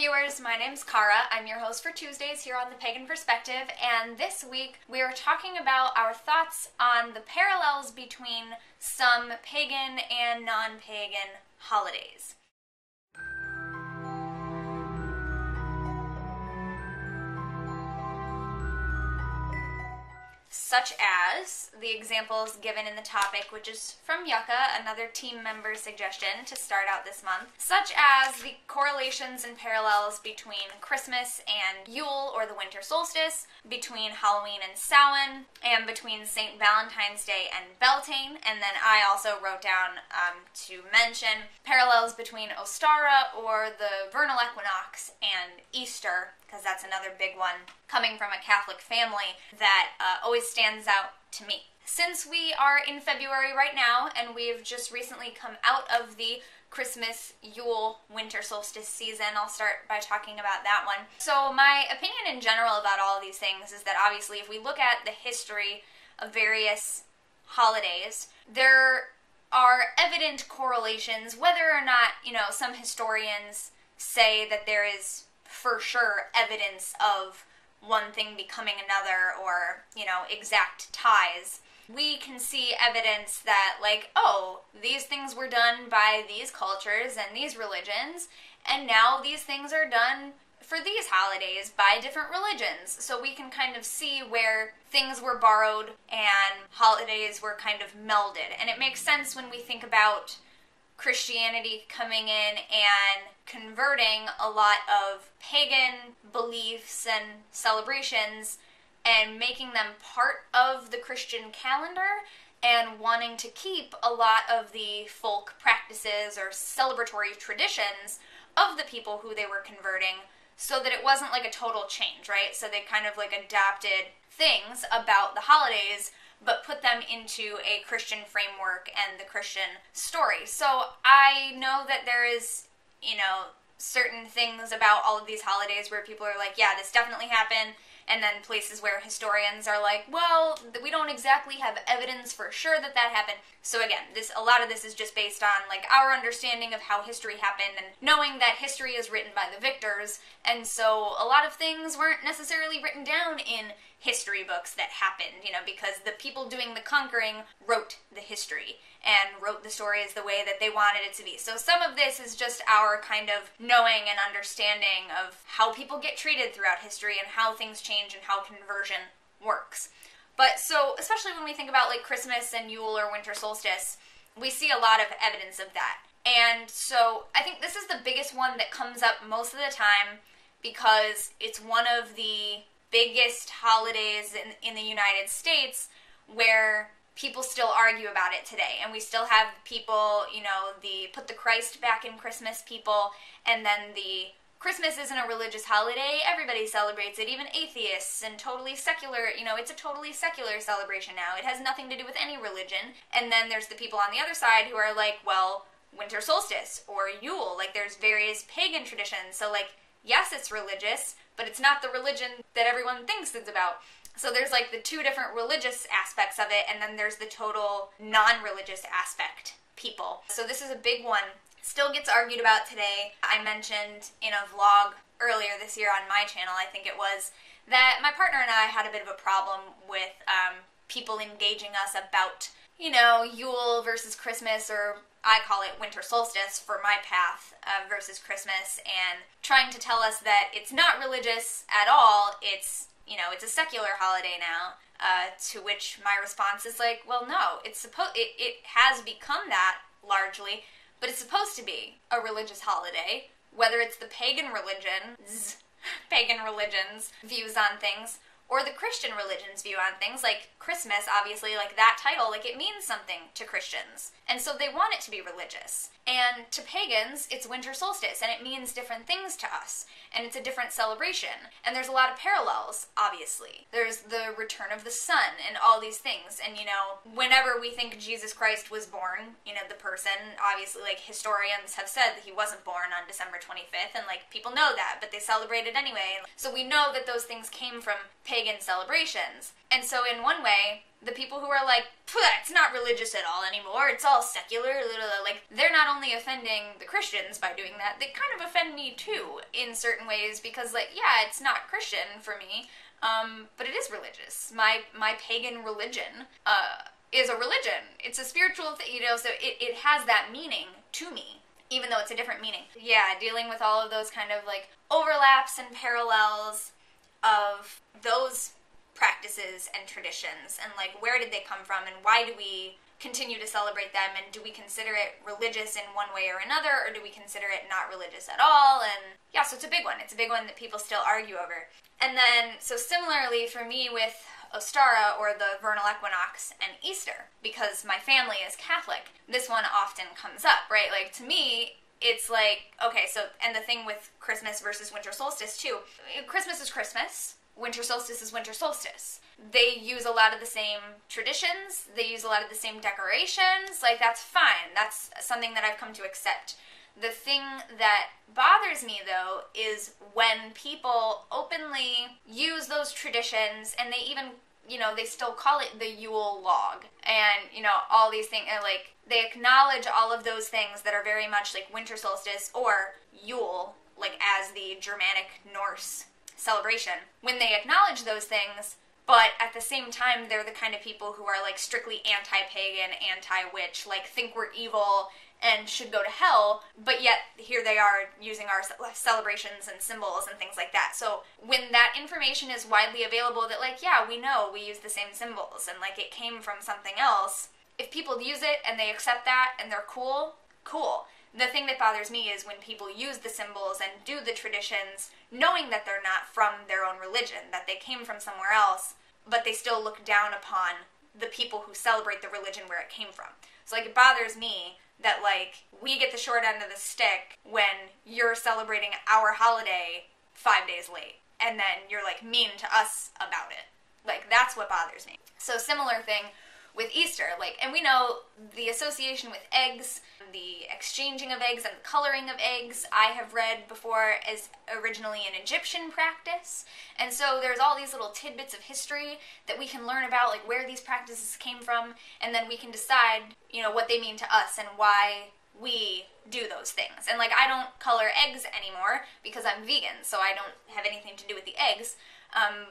viewers, my name's Cara. I'm your host for Tuesdays here on The Pagan Perspective, and this week we are talking about our thoughts on the parallels between some pagan and non-pagan holidays. Such as the examples given in the topic, which is from Yucca, another team member suggestion to start out this month, such as the correlations and parallels between Christmas and Yule, or the winter solstice, between Halloween and Samhain, and between St. Valentine's Day and Beltane. And then I also wrote down to mention parallels between Ostara, or the vernal equinox, and Easter, because that's another big one coming from a Catholic family that always stands out to me. Since we are in February right now, and we've just recently come out of the Christmas, Yule, winter solstice season, I'll start by talking about that one. So my opinion in general about all of these things is that obviously if we look at the history of various holidays, there are evident correlations, whether or not, some historians say that there is for sure evidence of one thing becoming another, or, exact ties. We can see evidence that, these things were done by these cultures and these religions, and now these things are done for these holidays by different religions. So we can kind of see where things were borrowed and holidays were kind of melded. And it makes sense when we think about Christianity coming in and converting a lot of pagan beliefs and celebrations and making them part of the Christian calendar, and wanting to keep a lot of the folk practices or celebratory traditions of the people who they were converting, so that it wasn't like a total change, right? So they kind of adapted things about the holidays, but put them into a Christian framework and the Christian story. So I know that there is, certain things about all of these holidays where people are like, yeah, this definitely happened, and then places where historians are like, well, we don't exactly have evidence for sure that that happened. So again, a lot of this is just based on our understanding of how history happened, and knowing that history is written by the victors, and so a lot of things weren't necessarily written down in history books that happened, because the people doing the conquering wrote the history and wrote the stories the way that they wanted it to be. So some of this is just our kind of knowing and understanding of how people get treated throughout history and how things change and how conversion works. But so, especially when we think about Christmas and Yule or winter solstice, we see a lot of evidence of that. And so I think this is the biggest one that comes up most of the time, because it's one of the biggest holidays in the United States where people still argue about it today. And we still have people, the put the Christ back in Christmas people, and then the Christmas isn't a religious holiday, everybody celebrates it, even atheists, and totally secular, it's a totally secular celebration now. It has nothing to do with any religion. And then there's the people on the other side who are like, well, winter solstice or Yule, there's various pagan traditions. So yes, it's religious, but it's not the religion that everyone thinks it's about. So there's the two different religious aspects of it, and then there's the total non-religious aspect people. So this is a big one. Still gets argued about today. I mentioned in a vlog earlier this year on my channel, I think it was, that my partner and I had a bit of a problem with people engaging us about, Yule versus Christmas, or I call it winter solstice for my path, versus Christmas, and trying to tell us that it's not religious at all, it's a secular holiday now, to which my response is well, no, it has become that largely, but it's supposed to be a religious holiday, whether it's the pagan religion's views on things, or the Christian religion's view on things. Christmas, obviously, that title, it means something to Christians, and so they want it to be religious. And to pagans, it's winter solstice, and it means different things to us, and it's a different celebration. And there's a lot of parallels, obviously. There's the return of the sun and all these things, and whenever we think Jesus Christ was born, the person, obviously, historians have said that he wasn't born on December 25th, and people know that, but they celebrate it anyway. So we know that those things came from pagan pagan celebrations. And so in one way, the people who are like, it's not religious at all anymore, it's all secular, like, they're not only offending the Christians by doing that, they kind of offend me too, in certain ways, because, like, yeah, it's not Christian for me, but it is religious. My pagan religion, is a religion. It's a spiritual thing, you know, so it has that meaning to me, even though it's a different meaning. Yeah, dealing with all of those kind of, like, overlaps and parallels of those practices and traditions, and, like, where did they come from, and why do we continue to celebrate them, and do we consider it religious in one way or another, or do we consider it not religious at all? And yeah, so it's a big one. It's a big one that people still argue over. And then, so similarly for me with Ostara, or the vernal equinox, and Easter, because my family is Catholic, this one often comes up, right? Like, to me, it's like, okay, so, and the thing with Christmas versus winter solstice, too. Christmas is Christmas. Winter solstice is winter solstice. They use a lot of the same traditions. They use a lot of the same decorations. Like, that's fine. That's something that I've come to accept. The thing that bothers me, though, is when people openly use those traditions, and they even, you know, they still call it the Yule log, and, you know, all these things, and, like, they acknowledge all of those things that are very much like winter solstice or Yule, like, as the Germanic Norse celebration. When they acknowledge those things, but at the same time, they're the kind of people who are, like, strictly anti-pagan, anti-witch, like, think we're evil and should go to hell, but yet here they are using our celebrations and symbols and things like that. So when that information is widely available that, like, yeah, we know we use the same symbols and, like, it came from something else, if people use it and they accept that and they're cool, cool. The thing that bothers me is when people use the symbols and do the traditions knowing that they're not from their own religion, that they came from somewhere else, but they still look down upon the people who celebrate the religion where it came from. So, like, it bothers me that, like, we get the short end of the stick when you're celebrating our holiday 5 days late, and then you're, like, mean to us about it. Like, that's what bothers me. So, similar thing with Easter, like, and we know the association with eggs, the exchanging of eggs and the coloring of eggs, I have read before as originally an Egyptian practice, and so there's all these little tidbits of history that we can learn about, like, where these practices came from, and then we can decide, you know, what they mean to us and why we do those things. And, like, I don't color eggs anymore because I'm vegan, so I don't have anything to do with the eggs,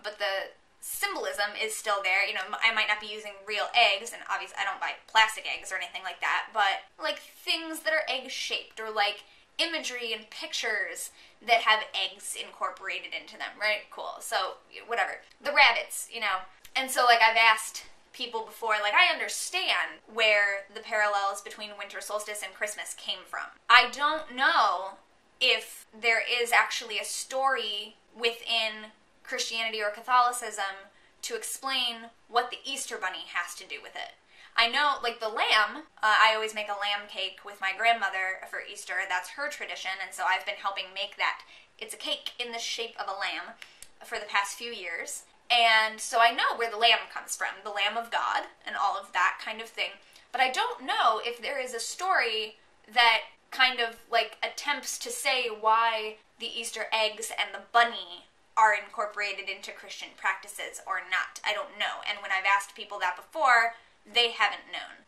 but the symbolism is still there. You know, I might not be using real eggs, and obviously I don't buy plastic eggs or anything like that, but, like, things that are egg-shaped, or, like, imagery and pictures that have eggs incorporated into them, right? Cool. So, whatever. The rabbits, you know. And so, like, I've asked people before, like, I understand where the parallels between winter solstice and Christmas came from. I don't know if there is actually a story within Christianity or Catholicism to explain what the Easter Bunny has to do with it. I know, like, the lamb, I always make a lamb cake with my grandmother for Easter. That's her tradition, and so I've been helping make that. It's a cake in the shape of a lamb for the past few years, and so I know where the lamb comes from, the Lamb of God, and all of that kind of thing. But I don't know if there is a story that kind of, like, attempts to say why the Easter eggs and the bunny are incorporated into Christian practices or not. I don't know. And when I've asked people that before, they haven't known.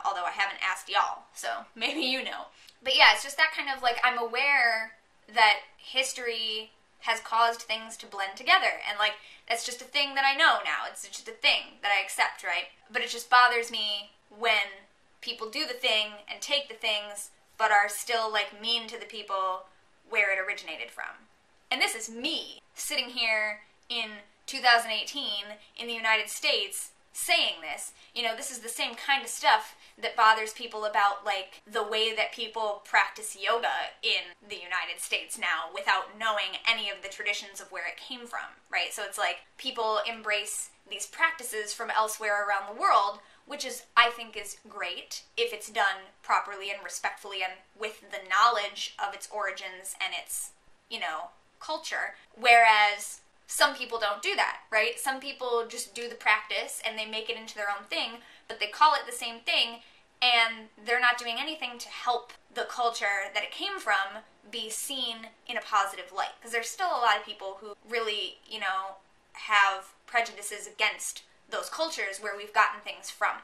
Although I haven't asked y'all, so maybe you know. But yeah, it's just that kind of, like, I'm aware that history has caused things to blend together. And, like, that's just a thing that I know now. It's just a thing that I accept, right? But it just bothers me when people do the thing and take the things, but are still, like, mean to the people where it originated from. And this is me sitting here in 2018 in the United States saying this. You know, this is the same kind of stuff that bothers people about, like, the way that people practice yoga in the United States now without knowing any of the traditions of where it came from, right? So it's like people embrace these practices from elsewhere around the world, which is, I think, is great if it's done properly and respectfully and with the knowledge of its origins and its, you know, culture, whereas some people don't do that, right? Some people just do the practice and they make it into their own thing, but they call it the same thing, and they're not doing anything to help the culture that it came from be seen in a positive light. Because there's still a lot of people who really, you know, have prejudices against those cultures where we've gotten things from.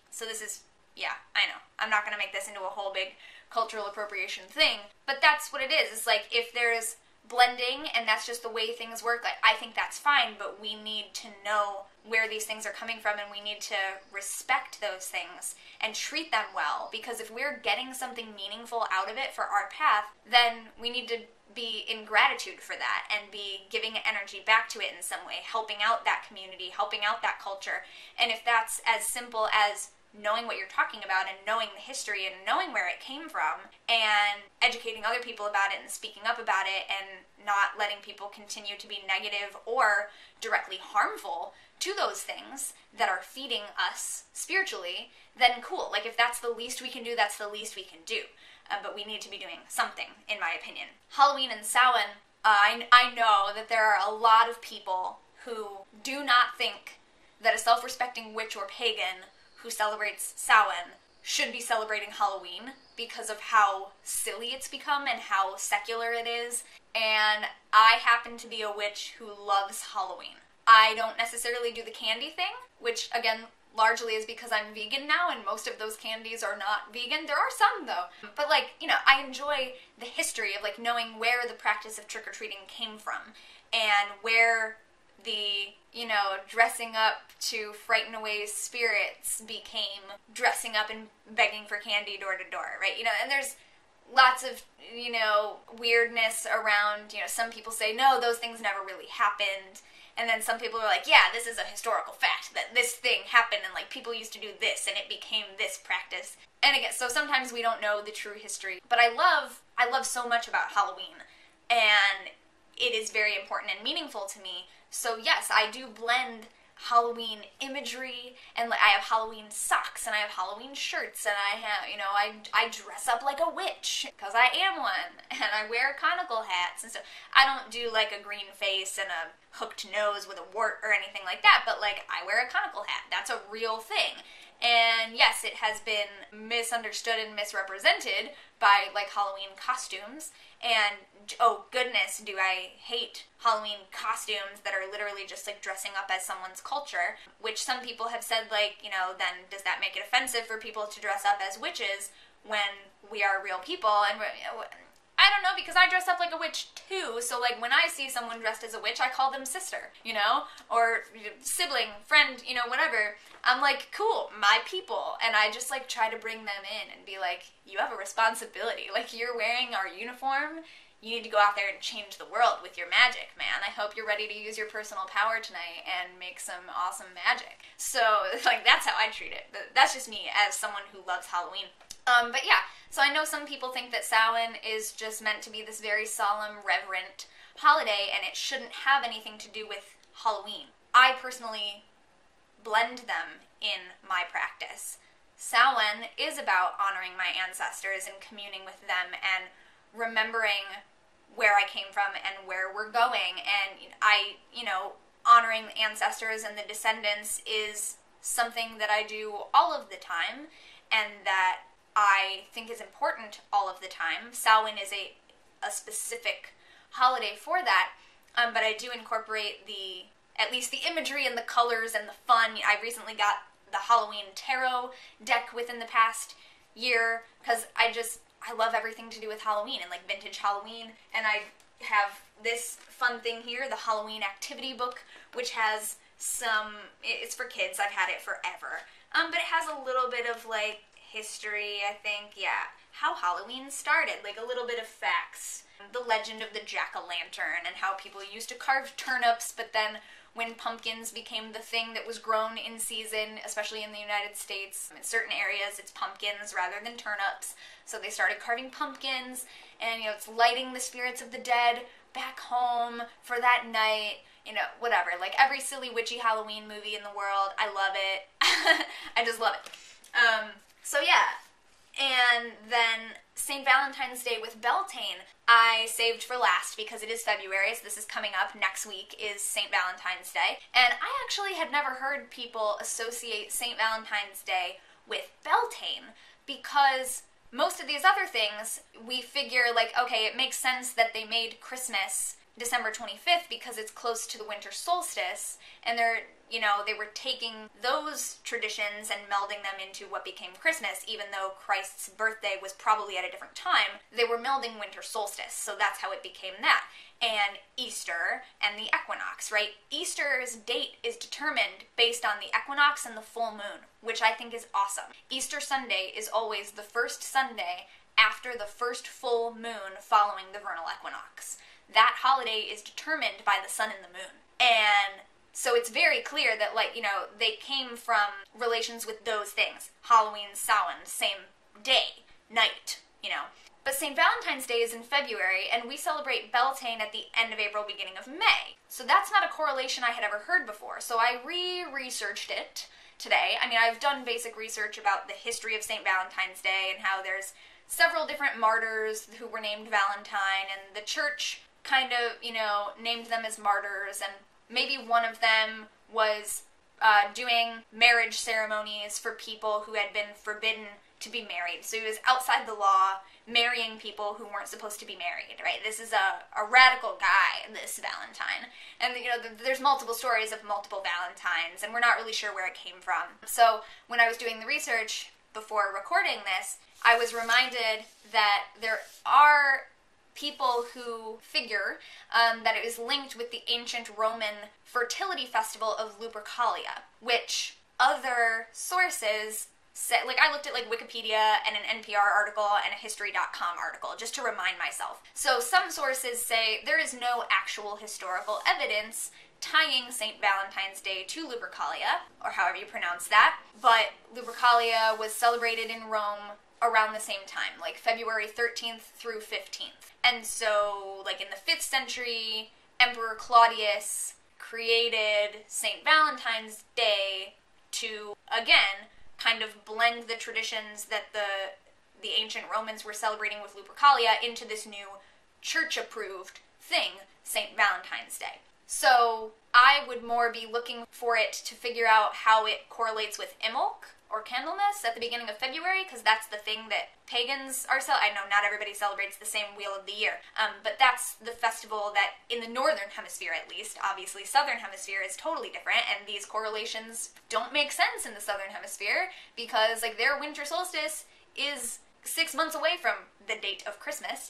So this is, yeah, I know. I'm not going to make this into a whole big cultural appropriation thing, but that's what it is. It's like, if there's blending and that's just the way things work, like, I think that's fine, but we need to know where these things are coming from, and we need to respect those things and treat them well, because if we're getting something meaningful out of it for our path, then we need to be in gratitude for that and be giving energy back to it in some way, helping out that community, helping out that culture. And if that's as simple as knowing what you're talking about and knowing the history and knowing where it came from and educating other people about it and speaking up about it and not letting people continue to be negative or directly harmful to those things that are feeding us spiritually, then cool. Like, if that's the least we can do, that's the least we can do. But we need to be doing something, in my opinion. Halloween and Samhain, I know that there are a lot of people who do not think that a self-respecting witch or pagan who celebrates Samhain should be celebrating Halloween because of how silly it's become and how secular it is. And I happen to be a witch who loves Halloween. I don't necessarily do the candy thing, which, again, largely is because I'm vegan now, and most of those candies are not vegan. There are some, though. But, like, you know, I enjoy the history of, like, knowing where the practice of trick-or-treating came from and where the, you know, dressing up to frighten away spirits became dressing up and begging for candy door to door, right? You know, and there's lots of, you know, weirdness around, you know, some people say, no, those things never really happened. And then some people are like, yeah, this is a historical fact that this thing happened and, like, people used to do this and it became this practice. And again, so sometimes we don't know the true history. But I love so much about Halloween, and it is very important and meaningful to me. So yes, I do blend Halloween imagery, and like, I have Halloween socks, and I have Halloween shirts, and I have, you know, I dress up like a witch, because I am one, and I wear conical hats and stuff. I don't do like a green face and a hooked nose with a wart or anything like that, but like, I wear a conical hat. That's a real thing. And yes, it has been misunderstood and misrepresented by like Halloween costumes, and oh goodness, do I hate Halloween costumes that are literally just like dressing up as someone's culture, which some people have said, like, you know, then does that make it offensive for people to dress up as witches when we are real people? And I don't know, because I dress up like a witch too, so like when I see someone dressed as a witch, I call them sister, you know, or sibling, friend, you know, whatever. I'm like, cool, my people, and I just like try to bring them in and be like, you have a responsibility, like you're wearing our uniform, you need to go out there and change the world with your magic, man. I hope you're ready to use your personal power tonight and make some awesome magic. So, like, that's how I treat it. That's just me as someone who loves Halloween. But yeah, so I know some people think that Samhain is just meant to be this very solemn, reverent holiday, and it shouldn't have anything to do with Halloween. I personally blend them in my practice. Samhain is about honoring my ancestors and communing with them and remembering where I came from and where we're going. And you know, honoring the ancestors and the descendants is something that I do all of the time and that I think is important all of the time. Samhain is a specific holiday for that, but I do incorporate at least the imagery and the colors and the fun. I recently got the Halloween tarot deck within the past year because I love everything to do with Halloween and like vintage Halloween, and I have this fun thing here, the Halloween activity book, which has it's for kids, I've had it forever, but it has a little bit of like history, I think, yeah, how Halloween started, like a little bit of facts, the legend of the jack-o'-lantern and how people used to carve turnips, but then when pumpkins became the thing that was grown in season, especially in the United States, in certain areas it's pumpkins rather than turnips, so they started carving pumpkins, and you know, it's lighting the spirits of the dead back home for that night, you know, whatever, like every silly witchy Halloween movie in the world, I love it. I just love it. So yeah, and then St. Valentine's Day with Beltane, I saved for last because it is February, so this is coming up. Next week is St. Valentine's Day, and I actually had never heard people associate St. Valentine's Day with Beltane because most of these other things, we figure like, okay, it makes sense that they made Christmas December 25th because it's close to the winter solstice, and they were taking those traditions and melding them into what became Christmas, even though Christ's birthday was probably at a different time. They were melding winter solstice, so that's how it became that. And Easter and the equinox, right? Easter's date is determined based on the equinox and the full moon, which I think is awesome. Easter Sunday is always the first Sunday after the first full moon following the vernal equinox. That holiday is determined by the sun and the moon. And so it's very clear that, they came from relations with those things. Halloween, Samhain, same day, night, But St. Valentine's Day is in February, and we celebrate Beltane at the end of April, beginning of May. So that's not a correlation I had ever heard before. So I researched it today. I mean, I've done basic research about the history of St. Valentine's Day and how there's several different martyrs who were named Valentine, and the church kind of, named them as martyrs, and maybe one of them was doing marriage ceremonies for people who had been forbidden to be married. So he was outside the law, marrying people who weren't supposed to be married, right? This is a radical guy, this Valentine. And, there's multiple stories of multiple Valentines, and we're not really sure where it came from. So when I was doing the research before recording this, I was reminded that there are people who figure that it was linked with the ancient Roman fertility festival of Lupercalia, which other sources say, I looked at Wikipedia and an NPR article and a History.com article just to remind myself. So some sources say there is no actual historical evidence tying St. Valentine's Day to Lupercalia, or however you pronounce that, but Lupercalia was celebrated in Rome around the same time, February 13th through 15th. And so, in the 5th century, Emperor Claudius created St. Valentine's Day to, again, kind of blend the traditions that the ancient Romans were celebrating with Lupercalia into this new church-approved thing, St. Valentine's Day. So I would more be looking for it to figure out how it correlates with Imbolc or Candlemas at the beginning of February, because that's the thing that pagans are I know not everybody celebrates the same Wheel of the Year, but that's the festival that, in the northern hemisphere at least, obviously southern hemisphere is totally different, and these correlations don't make sense in the southern hemisphere, because, their winter solstice is 6 months away from the date of Christmas,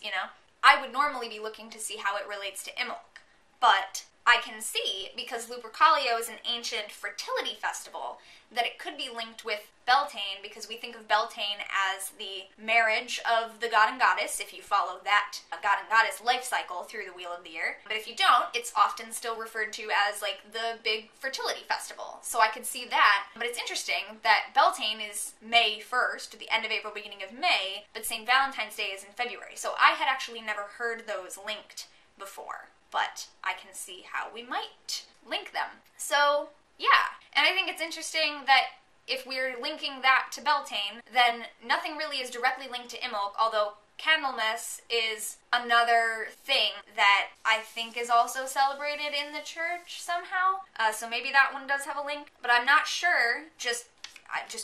I would normally be looking to see how it relates to Imbolc, but I can see, because Lupercalia is an ancient fertility festival, that it could be linked with Beltane, because we think of Beltane as the marriage of the god and goddess, if you follow that god and goddess life cycle through the Wheel of the Year. But if you don't, it's often still referred to as, the big fertility festival. So I could see that. But it's interesting that Beltane is May 1st, the end of April, beginning of May, but St. Valentine's Day is in February. So I had actually never heard those linked before, but I can see how we might link them. So, yeah. And I think it's interesting that if we're linking that to Beltane, then nothing really is directly linked to Imbolc, although Candlemas is another thing that I think is also celebrated in the church somehow. So maybe that one does have a link, but I'm not sure, just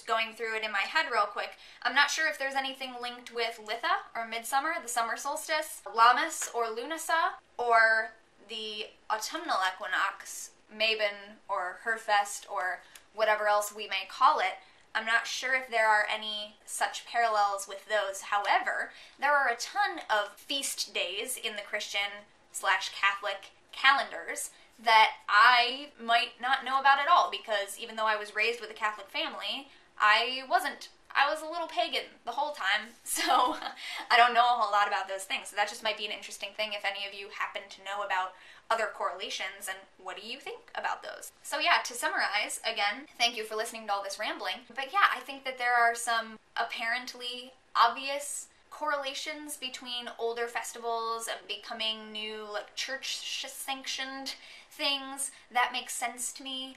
going through it in my head real quick, I'm not sure if there's anything linked with Litha, or Midsummer, the summer solstice, Lammas or Lunasa, or the autumnal equinox, Mabon or Herfest, or whatever else we may call it. I'm not sure if there are any such parallels with those. However, there are a ton of feast days in the Christian/Catholic calendars that I might not know about at all, because even though I was raised with a Catholic family, I wasn't. I was a little pagan the whole time, so I don't know a whole lot about those things. So that just might be an interesting thing if any of you happen to know about other correlations, and what do you think about those? So yeah, to summarize, again, thank you for listening to all this rambling. But yeah, I think that there are some apparently obvious correlations between older festivals and becoming new, church-sanctioned things. That makes sense to me.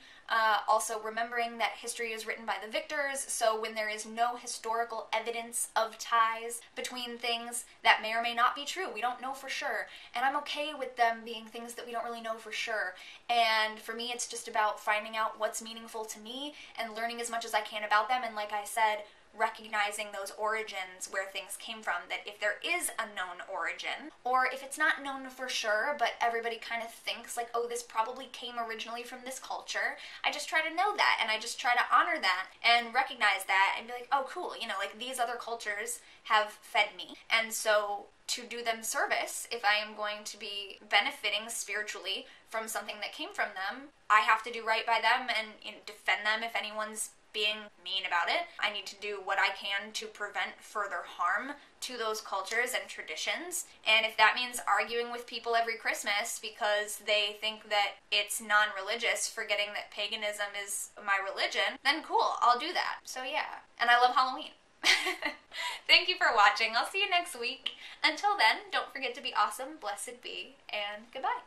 Also remembering that history is written by the victors, so when there is no historical evidence of ties between things, that may or may not be true. We don't know for sure. And I'm okay with them being things that we don't really know for sure. And for me, it's just about finding out what's meaningful to me and learning as much as I can about them. And like I said, recognizing those origins where things came from, that if there is a known origin, or if it's not known for sure, but everybody kind of thinks like, oh, this probably came originally from this culture, I just try to know that, and I just try to honor that and recognize that and be like, oh, cool, you know, like these other cultures have fed me, and so to do them service, if I am going to be benefiting spiritually from something that came from them, I have to do right by them and, you know, defend them if anyone's being mean about it. I need to do what I can to prevent further harm to those cultures and traditions. And if that means arguing with people every Christmas because they think that it's non-religious, forgetting that paganism is my religion, then cool, I'll do that. So yeah, and I love Halloween. Thank you for watching. I'll see you next week. Until then, don't forget to be awesome, blessed be, and goodbye.